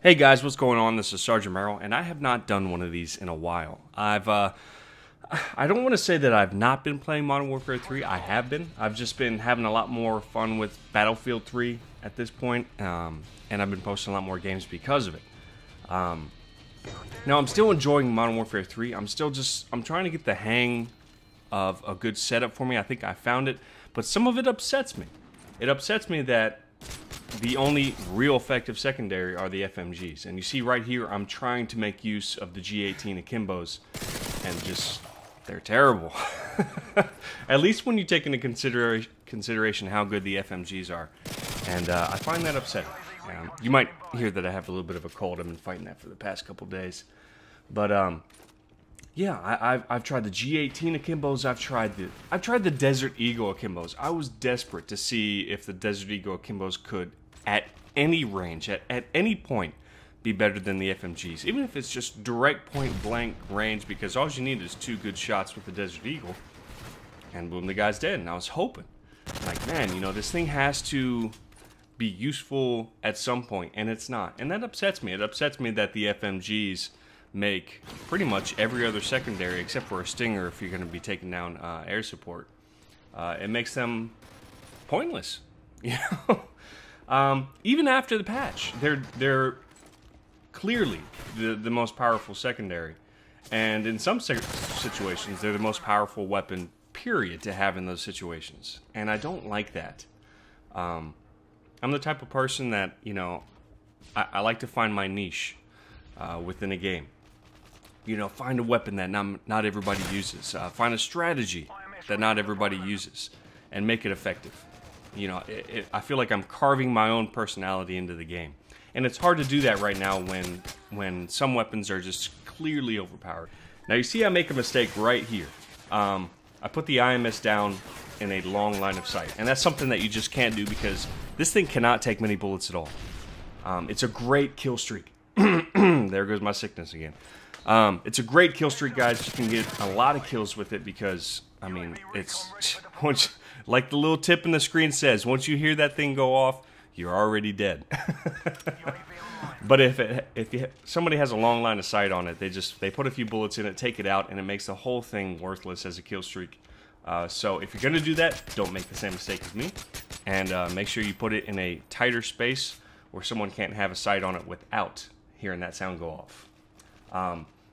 Hey guys, what's going on? This is Sergeant Merrill, and I have not done one of these in a while. I don't want to say that I've not been playing Modern Warfare 3. I have been. I've just been having a lot more fun with Battlefield 3 at this point, and I've been posting a lot more games because of it. Now, I'm still enjoying Modern Warfare 3. I'm trying to get the hang of a good setup for me. I think I found it, but some of it upsets me. It upsets me that the only real effective secondary are the FMGs. And you see right here, I'm trying to make use of the G18 Akimbos, and just, they're terrible. At least when you take into consideration how good the FMGs are. And I find that upsetting. You might hear that I have a little bit of a cold. I've been fighting that for the past couple days. But, yeah, I've tried the G18 Akimbos. I've tried the Desert Eagle Akimbos. I was desperate to see if the Desert Eagle Akimbos could, at any range, at any point, be better than the FMGs. Even if it's just direct point blank range, because all you need is 2 good shots with the Desert Eagle, and boom, the guy's dead. And I was hoping, like, man, you know, this thing has to be useful at some point, and it's not. And that upsets me. It upsets me that the FMGs make pretty much every other secondary except for a Stinger if you're going to be taking down air support. It makes them pointless, you know. Even after the patch, they're clearly the most powerful secondary, and in some situations they're the most powerful weapon period to have in those situations, and I don't like that. I'm the type of person that, you know, I like to find my niche within a game. You know, find a weapon that not everybody uses. Find a strategy that not everybody uses, and make it effective. You know, I feel like I'm carving my own personality into the game. And it's hard to do that right now when some weapons are just clearly overpowered. Now, you see I make a mistake right here. I put the IMS down in a long line of sight. And that's something that you just can't do because this thing cannot take many bullets at all. It's a great kill streak. There goes my sickness again. It's a great kill streak, guys. You can get a lot of kills with it because, I mean, it's like the little tip in the screen says, once you hear that thing go off, you're already dead. But if somebody has a long line of sight on it, they put a few bullets in it, take it out, and it makes the whole thing worthless as a kill streak. So if you're gonna do that, don't make the same mistake as me, and make sure you put it in a tighter space where someone can't have a sight on it without hearing that sound go off.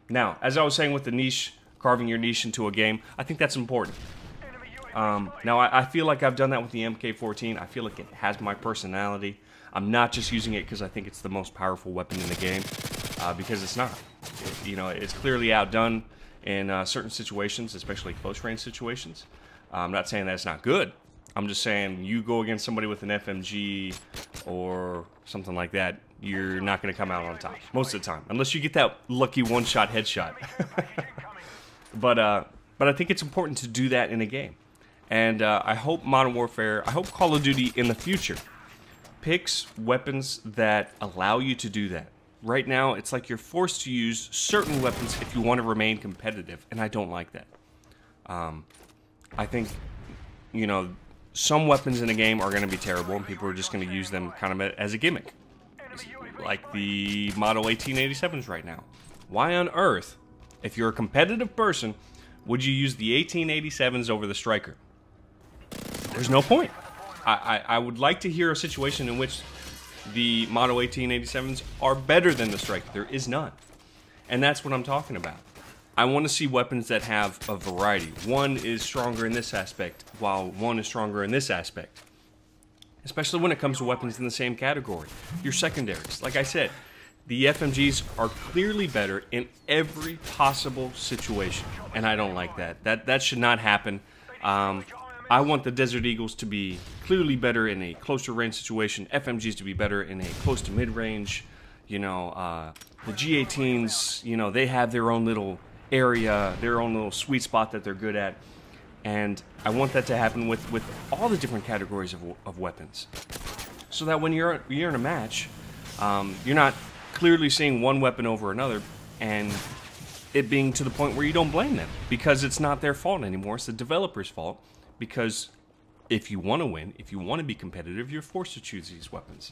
Now, as I was saying with the niche, carving your niche into a game, I think that's important. Now, I feel like I've done that with the MK14. I feel like it has my personality. I'm not just using it because I think it's the most powerful weapon in the game, because it's not. You know, it's clearly outdone in certain situations, especially close-range situations. I'm not saying that it's not good. I'm just saying you go against somebody with an FMG or something like that, you're not going to come out on top most of the time, unless you get that lucky one-shot headshot. But I think it's important to do that in a game. And I hope Modern Warfare, I hope Call of Duty in the future picks weapons that allow you to do that. Right now, it's like you're forced to use certain weapons if you want to remain competitive, and I don't like that. I think, you know, some weapons in a game are going to be terrible, and people are just going to use them kind of as a gimmick. Like the Model 1887s right now. Why on earth, if you're a competitive person, would you use the 1887s over the Striker? There's no point. I would like to hear a situation in which the Model 1887s are better than the Striker. There is none. And that's what I'm talking about. I want to see weapons that have a variety. One is stronger in this aspect, while one is stronger in this aspect. Especially when it comes to weapons in the same category. Your secondaries. Like I said, the FMGs are clearly better in every possible situation. And I don't like that. That should not happen. I want the Desert Eagles to be clearly better in a closer range situation. FMGs to be better in a close to mid-range. You know, the G18s, you know, they have their own little area, their own little sweet spot that they're good at. And I want that to happen with all the different categories of weapons. So that when you're in a match, you're not clearly seeing one weapon over another, and it being to the point where you don't blame them. Because it's not their fault anymore, it's the developer's fault. Because if you want to win, if you want to be competitive, you're forced to choose these weapons.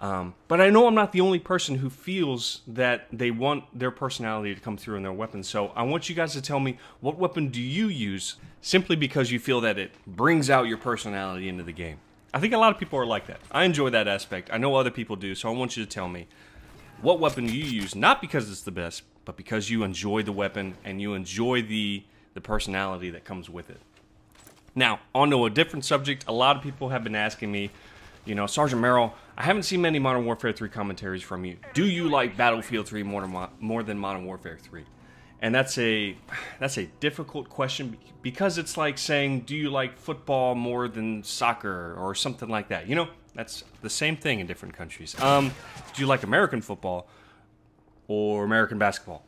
But I know I'm not the only person who feels that they want their personality to come through in their weapon. So I want you guys to tell me, what weapon do you use simply because you feel that it brings out your personality into the game? I think a lot of people are like that. I enjoy that aspect. I know other people do, so I want you to tell me, what weapon do you use, not because it's the best, but because you enjoy the weapon and you enjoy the personality that comes with it. Now, on to a different subject. A lot of people have been asking me, Sergeant Merrill, I haven't seen many Modern Warfare 3 commentaries from you. Do you like Battlefield 3 more than Modern Warfare 3? And that's a difficult question, because it's like saying, do you like football more than soccer or something like that? That's the same thing in different countries. Do you like American football or American basketball?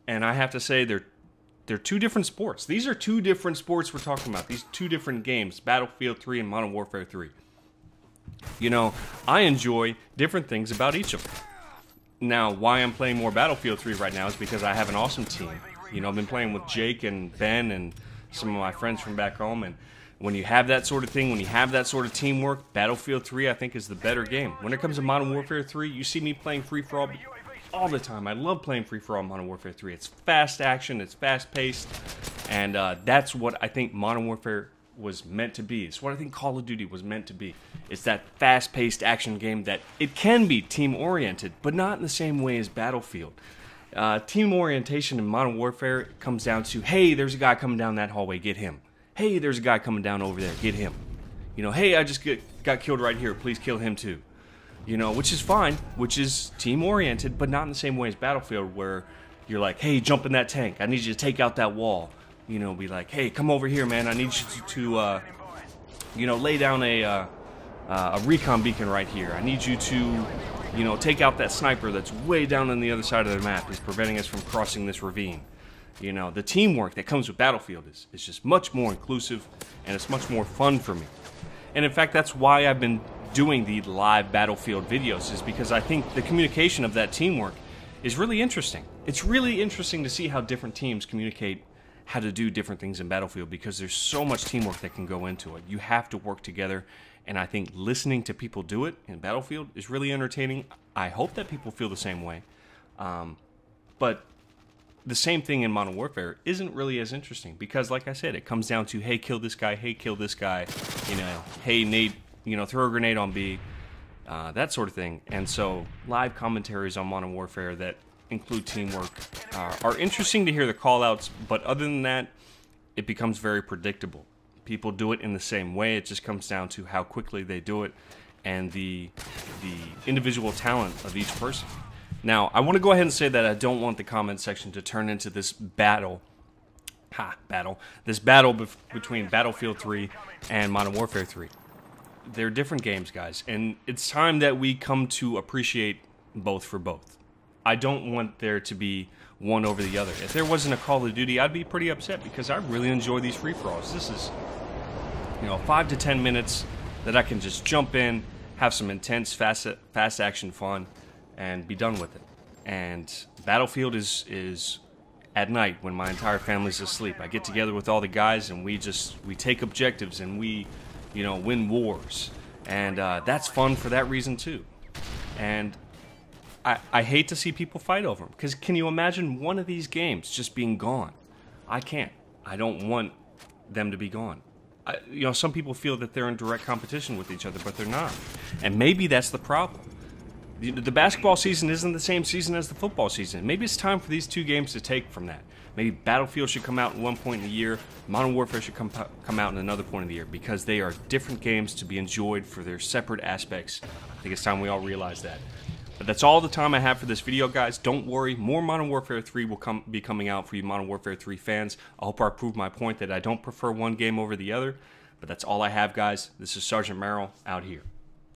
And I have to say they're two different sports. These are two different sports we're talking about. These two different games, Battlefield 3 and Modern Warfare 3. I enjoy different things about each of them. Now, why I'm playing more Battlefield 3 right now is because I have an awesome team. I've been playing with Jake and Ben and some of my friends from back home, and when you have that sort of thing, when you have that sort of teamwork, Battlefield 3, I think, is the better game. When it comes to Modern Warfare 3, you see me playing free-for-all all the time. I love playing free-for-all Modern Warfare 3. It's fast action, it's fast-paced, and that's what I think Modern Warfare was meant to be. It's what I think Call of Duty was meant to be. It's that fast-paced action game that it can be team-oriented, but not in the same way as Battlefield. Team orientation in Modern Warfare comes down to, hey, there's a guy coming down that hallway, get him. Hey, there's a guy coming down over there, get him. Hey, I just got killed right here, please kill him too. Which is fine, which is team-oriented, but not in the same way as Battlefield, where you're like, hey, jump in that tank, I need you to take out that wall. Be like, hey, come over here, man, I need you to lay down a recon beacon right here. I need you to, take out that sniper that's way down on the other side of the map, is preventing us from crossing this ravine. The teamwork that comes with Battlefield is just much more inclusive, and it's much more fun for me. And in fact, that's why I've been doing the live Battlefield videos, is because I think the communication of that teamwork is really interesting. It's really interesting to see how different teams communicate how to do different things in Battlefield, because there's so much teamwork that can go into it. You have to work together, and I think listening to people do it in Battlefield is really entertaining. I hope that people feel the same way. But the same thing in Modern Warfare isn't really as interesting, because like I said, it comes down to, hey, kill this guy, hey, kill this guy, hey, Nate, throw a grenade on B, that sort of thing. And so live commentaries on Modern Warfare that include teamwork are interesting to hear the call-outs, but other than that, it becomes very predictable. People do it in the same way. It just comes down to how quickly they do it and the individual talent of each person. Now, I want to go ahead and say that I don't want the comment section to turn into this battle. This battle between Battlefield 3 and Modern Warfare 3. They're different games, guys, and it's time that we come to appreciate both for both. I don't want there to be one over the other. If there wasn't a Call of Duty, I'd be pretty upset, because I really enjoy these free-for-alls. This is, 5 to 10 minutes that I can just jump in, have some intense, fast action fun, and be done with it. And Battlefield is at night when my entire family's asleep. I get together with all the guys, and we take objectives, and we, win wars. And that's fun for that reason too. And I hate to see people fight over them, because can you imagine one of these games just being gone? I can't. I don't want them to be gone. Some people feel that they're in direct competition with each other, but they're not. And maybe that's the problem. The basketball season isn't the same season as the football season. Maybe it's time for these two games to take from that. Maybe Battlefield should come out in one point in the year, Modern Warfare should come out in another point of the year, because they are different games to be enjoyed for their separate aspects. I think it's time we all realize that. But that's all the time I have for this video, guys. Don't worry, more Modern Warfare 3 will be coming out for you Modern Warfare 3 fans. I hope I proved my point that I don't prefer one game over the other. But that's all I have, guys. This is Sergeant Merrill, out here.